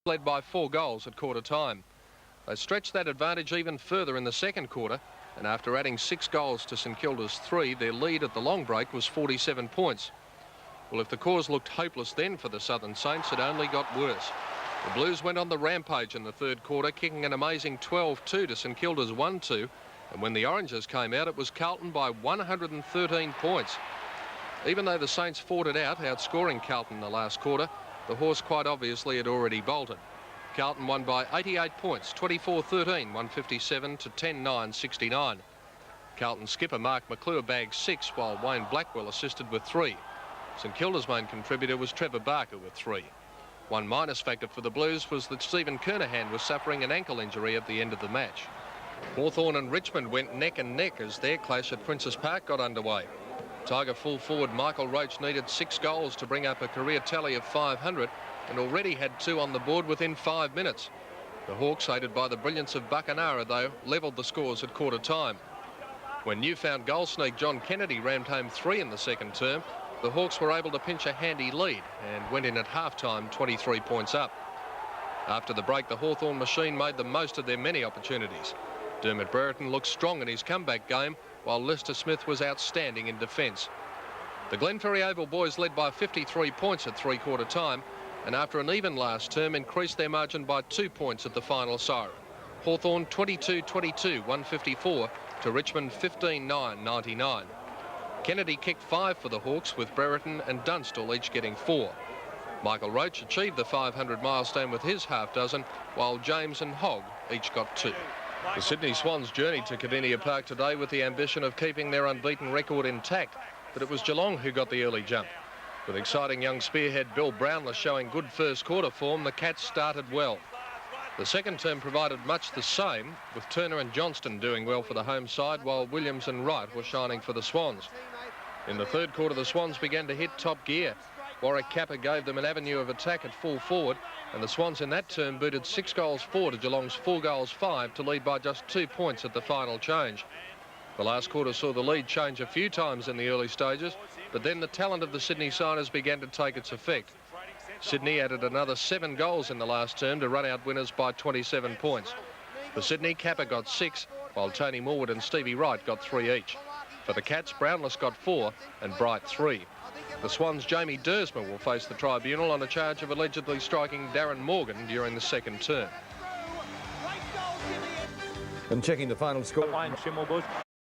led by 4 goals at quarter time. They stretched that advantage even further in the second quarter, and after adding 6 goals to St Kilda's 3, their lead at the long break was 47 points. Well, if the cause looked hopeless then for the Southern Saints, it only got worse. The Blues went on the rampage in the third quarter, kicking an amazing 12-2 to St Kilda's 1-2, and when the Oranges came out, it was Carlton by 113 points. Even though the Saints fought it out, outscoring Carlton in the last quarter, the horse quite obviously had already bolted. Carlton won by 88 points, 24-13, 157 to 10-9, 69. Carlton skipper Mark McClure bagged 6, while Wayne Blackwell assisted with 3. St Kilda's main contributor was Trevor Barker with 3. One minus factor for the Blues was that Stephen Kernahan was suffering an ankle injury at the end of the match. Hawthorn and Richmond went neck and neck as their clash at Princes Park got underway. Tiger full forward Michael Roach needed 6 goals to bring up a career tally of 500 and already had 2 on the board within 5 minutes. The Hawks, aided by the brilliance of Buckenara, though, levelled the scores at quarter time. When newfound goal sneak John Kennedy rammed home 3 in the second term, the Hawks were able to pinch a handy lead and went in at half-time 23 points up. After the break, the Hawthorn machine made the most of their many opportunities. Dermot Brereton looked strong in his comeback game, while Lester Smith was outstanding in defence. The Glenferrie Oval boys led by 53 points at three-quarter time, and after an even last term increased their margin by 2 points at the final siren. Hawthorn 22-22, 154 to Richmond 15-9, 99. Kennedy kicked 5 for the Hawks, with Brereton and Dunstall each getting 4. Michael Roach achieved the 500 milestone with his half dozen, while James and Hogg each got 2. The Sydney Swans journeyed to Cardinia Park today with the ambition of keeping their unbeaten record intact, but it was Geelong who got the early jump. With exciting young spearhead Bill Brownless showing good first quarter form, the Cats started well. The second term provided much the same, with Turner and Johnston doing well for the home side, while Williams and Wright were shining for the Swans. In the third quarter, the Swans began to hit top gear. Warwick Kappa gave them an avenue of attack at full forward, and the Swans in that term booted 6 goals 4 to Geelong's 4 goals 5 to lead by just 2 points at the final change. The last quarter saw the lead change a few times in the early stages, but then the talent of the Sydney Siders began to take its effect. Sydney added another 7 goals in the last term to run out winners by 27 points. For Sydney, Kappa got 6, while Tony Morwood and Stevie Wright got 3 each. For the Cats, Brownless got 4 and Bright 3. The Swans' Jamie Dersma will face the tribunal on a charge of allegedly striking Darren Morgan during the second term. And checking the final score.